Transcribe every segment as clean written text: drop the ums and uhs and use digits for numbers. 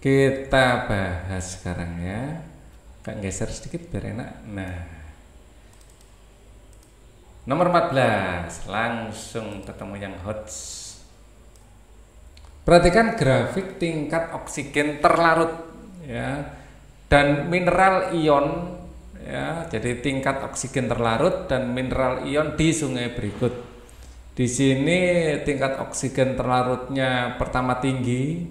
Kita bahas sekarang ya. Kak geser sedikit biar enak. Nah, nomor 14 langsung ketemu yang hot. Perhatikan grafik tingkat oksigen terlarut ya dan mineral ion ya. Jadi tingkat oksigen terlarut dan mineral ion di sungai berikut. Di sini tingkat oksigen terlarutnya pertama tinggi,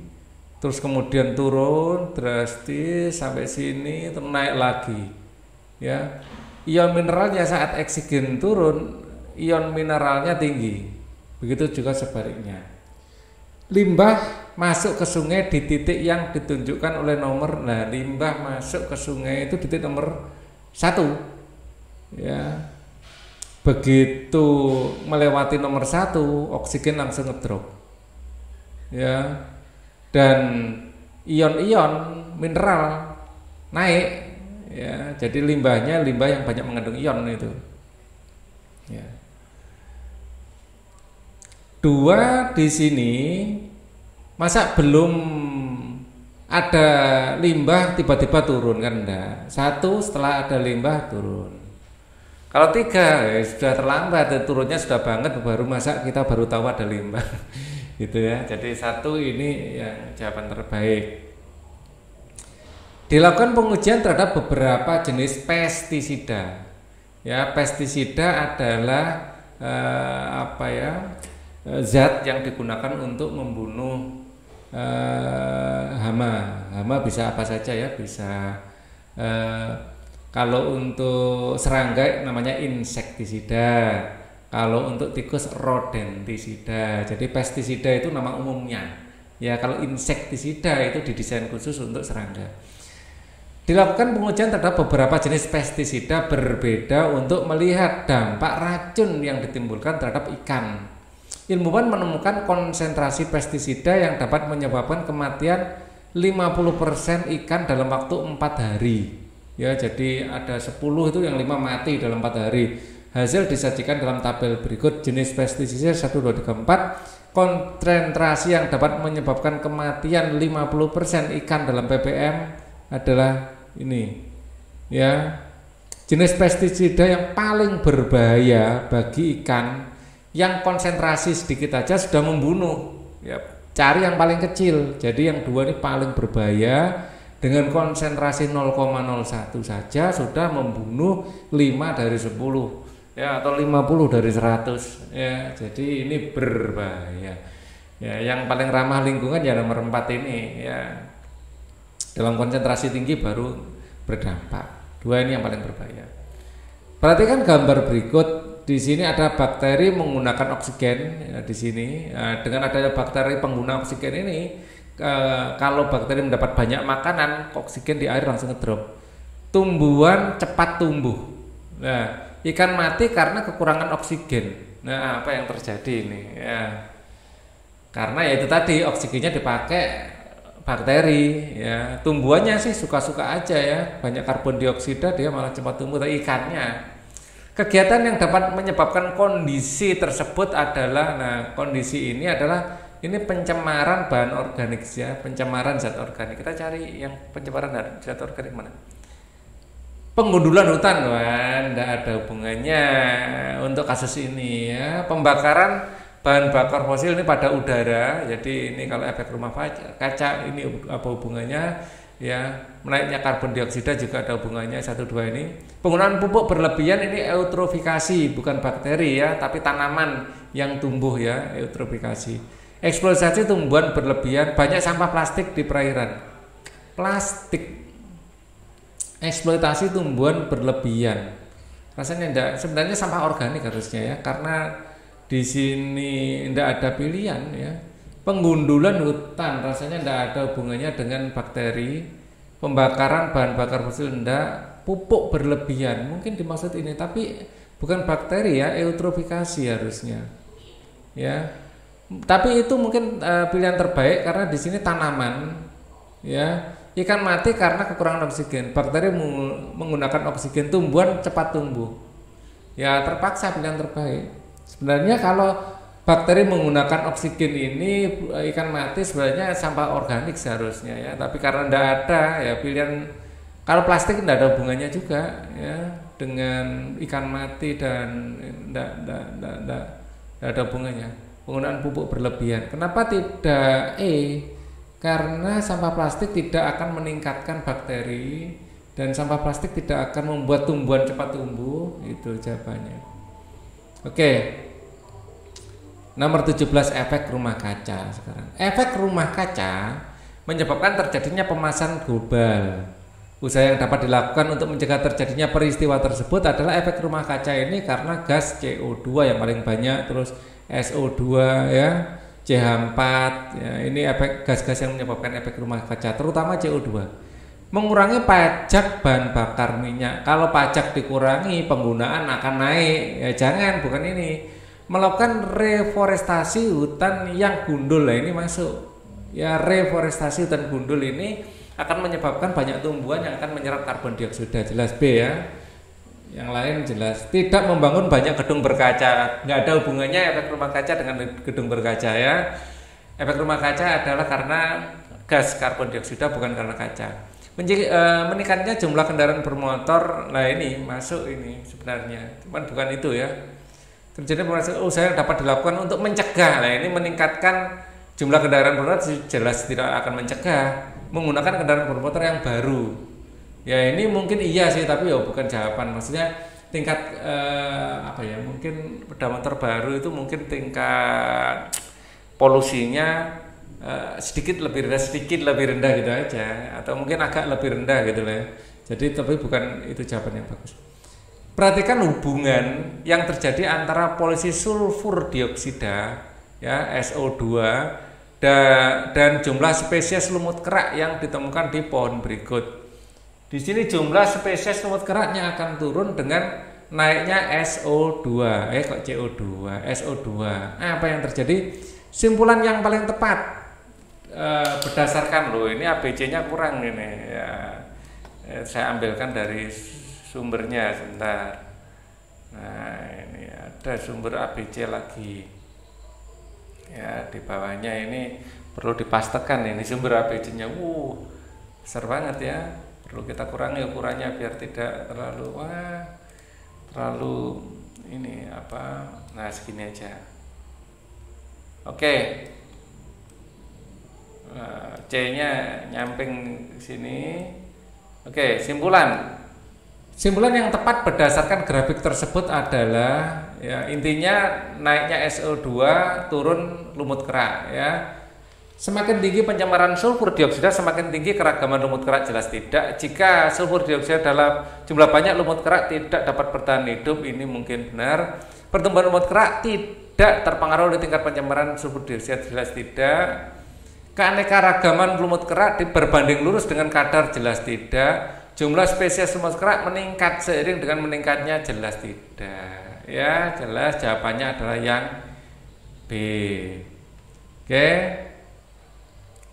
terus kemudian turun drastis sampai sini, terus naik lagi. Ya, ion mineralnya saat oksigen turun, ion mineralnya tinggi. Begitu juga sebaliknya. Limbah masuk ke sungai di titik yang ditunjukkan oleh nomor. Nah, limbah masuk ke sungai itu titik nomor 1. Ya. Begitu melewati nomor 1, oksigen langsung ngedrop. Ya. Dan ion-ion mineral naik. Ya, jadi limbahnya limbah yang banyak mengandung ion itu. Ya. 2 di sini, masa belum ada limbah tiba-tiba turun kan enggak. 1 setelah ada limbah turun. Kalau 3 ya sudah terlambat, turunnya sudah banget, baru masa kita baru tahu ada limbah. Gitu ya. Jadi 1 ini yang jawaban terbaik. Dilakukan pengujian terhadap beberapa jenis pestisida. Ya, pestisida adalah zat yang digunakan untuk membunuh hama. Hama bisa apa saja ya, bisa kalau untuk serangga namanya insektisida, kalau untuk tikus rodentisida. Jadi pestisida itu nama umumnya. Ya, kalau insektisida itu didesain khusus untuk serangga. Dilakukan pengujian terhadap beberapa jenis pestisida berbeda untuk melihat dampak racun yang ditimbulkan terhadap ikan. Ilmuwan menemukan konsentrasi pestisida yang dapat menyebabkan kematian 50% ikan dalam waktu 4 hari. Ya, jadi ada 10 itu yang 5 mati dalam 4 hari. Hasil disajikan dalam tabel berikut. Jenis pestisida 1, 2, 3, 4. Konsentrasi yang dapat menyebabkan kematian 50% ikan dalam ppm adalah ini. Ya. Jenis pestisida yang paling berbahaya bagi ikan yang konsentrasi sedikit aja sudah membunuh. Ya, cari yang paling kecil. Jadi yang 2 ini paling berbahaya, dengan konsentrasi 0,01 saja sudah membunuh 5 dari 10 ya, atau 50 dari 100 ya. Jadi ini berbahaya. Ya, yang paling ramah lingkungan ya nomor 4 ini ya. Dalam konsentrasi tinggi baru berdampak. 2 ini yang paling berbahaya. Perhatikan gambar berikut. Di sini ada bakteri menggunakan oksigen ya, di sini. Dengan adanya bakteri pengguna oksigen ini, kalau bakteri mendapat banyak makanan, oksigen di air langsung ngedrop. Tumbuhan cepat tumbuh. Nah, ikan mati karena kekurangan oksigen. Nah, apa yang terjadi ini? Ya, karena ya itu tadi oksigennya dipakai bakteri. Ya, tumbuhannya sih suka-suka aja ya, banyak karbon dioksida dia malah cepat tumbuh. Tapi ikannya, kegiatan yang dapat menyebabkan kondisi tersebut adalah, nah kondisi ini adalah ini pencemaran bahan organik ya, pencemaran zat organik. Kita cari yang pencemaran zat organik mana? Penggundulan hutan, tidak ada hubungannya untuk kasus ini ya. Pembakaran bahan bakar fosil ini pada udara. Jadi ini kalau efek rumah kaca ini apa hubungannya? Ya, menaiknya karbon dioksida juga ada hubungannya. 1, 2 ini. Penggunaan pupuk berlebihan ini eutrofikasi, bukan bakteri ya, tapi tanaman yang tumbuh ya, eutrofikasi. Eksploitasi tumbuhan berlebihan, banyak sampah plastik di perairan. Plastik. Eksploitasi tumbuhan berlebihan. Rasanya enggak, sebenarnya sampah organik harusnya ya, karena di sini enggak ada pilihan ya. Penggundulan hutan rasanya tidak ada hubungannya dengan bakteri. Pembakaran bahan bakar fosil tidak. Pupuk berlebihan mungkin dimaksud ini, tapi bukan bakteri ya, eutrofikasi harusnya ya. Tapi itu mungkin pilihan terbaik karena di sini tanaman ya. Ikan mati karena kekurangan oksigen. Bakteri menggunakan oksigen, tumbuhan cepat tumbuh ya, terpaksa pilihan terbaik. Sebenarnya kalau bakteri menggunakan oksigen ini, ikan mati sebenarnya sampah organik seharusnya ya, tapi karena tidak ada ya pilihan. Kalau plastik tidak ada hubungannya juga ya dengan ikan mati dan tidak ada hubungannya. Penggunaan pupuk berlebihan. Kenapa tidak Karena sampah plastik tidak akan meningkatkan bakteri dan sampah plastik tidak akan membuat tumbuhan cepat tumbuh. Itu jawabannya. Oke. Nomor 17, efek rumah kaca sekarang. Efek rumah kaca menyebabkan terjadinya pemanasan global. Usaha yang dapat dilakukan untuk mencegah terjadinya peristiwa tersebut adalah efek rumah kaca ini karena gas CO2 yang paling banyak, terus SO2 ya, CH4 ya, ini efek gas-gas yang menyebabkan efek rumah kaca, terutama CO2. Mengurangi pajak bahan bakar minyak. Kalau pajak dikurangi, penggunaan akan naik. Ya jangan, bukan ini. Melakukan reforestasi hutan yang gundul, lah ini masuk. Ya, reforestasi hutan gundul ini akan menyebabkan banyak tumbuhan yang akan menyerap karbon dioksida, jelas B ya. Yang lain jelas. Tidak membangun banyak gedung berkaca, nggak ada hubungannya efek rumah kaca dengan gedung berkaca ya. Efek rumah kaca adalah karena gas karbon dioksida, bukan karena kaca. Meningkatnya jumlah kendaraan bermotor, nah ini masuk ini sebenarnya, cuman bukan itu ya. Terjadi usaha yang dapat dilakukan untuk mencegah, nah ini meningkatkan jumlah kendaraan bermotor jelas tidak akan mencegah. Menggunakan kendaraan bermotor yang baru. Ya ini mungkin iya sih, tapi ya bukan jawaban. Maksudnya tingkat mungkin sepeda motor baru itu mungkin tingkat polusinya sedikit lebih rendah gitu aja, atau mungkin agak lebih rendah gitu lah ya. Jadi tapi bukan itu jawaban yang bagus. Perhatikan hubungan yang terjadi antara polusi sulfur dioksida ya SO2 dan jumlah spesies lumut kerak yang ditemukan di pohon berikut. Di sini jumlah spesies lumut keraknya akan turun dengan naiknya SO2. Kok CO2, SO2. Apa yang terjadi? Simpulan yang paling tepat berdasarkan ini ABC-nya kurang ini ya. Saya ambilkan dari sumbernya sebentar. Nah, ini ada sumber ABC lagi. Ya, di bawahnya ini perlu dipastekan ini sumber ABC-nya. Besar banget ya. Perlu kita kurangi ukurannya biar tidak terlalu ini apa. Nah, segini aja. Oke. C-nya nyamping sini. Oke, simpulan. Simpulan yang tepat berdasarkan grafik tersebut adalah ya intinya naiknya SO2, turun lumut kerak ya. Semakin tinggi pencemaran sulfur dioksida, semakin tinggi keragaman lumut kerak, jelas tidak. Jika sulfur dioksida dalam jumlah banyak, lumut kerak tidak dapat bertahan hidup, ini mungkin benar. Pertumbuhan lumut kerak tidak terpengaruh oleh tingkat pencemaran sulfur dioksida, jelas tidak. Keanekaragaman lumut kerak berbanding lurus dengan kadar, jelas tidak. Jumlah spesies lumut kerak meningkat seiring dengan meningkatnya, jelas tidak. Ya, jelas jawabannya adalah yang B. Oke.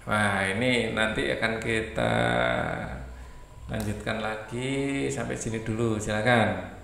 Wah, ini nanti akan kita lanjutkan lagi, sampai sini dulu, silakan.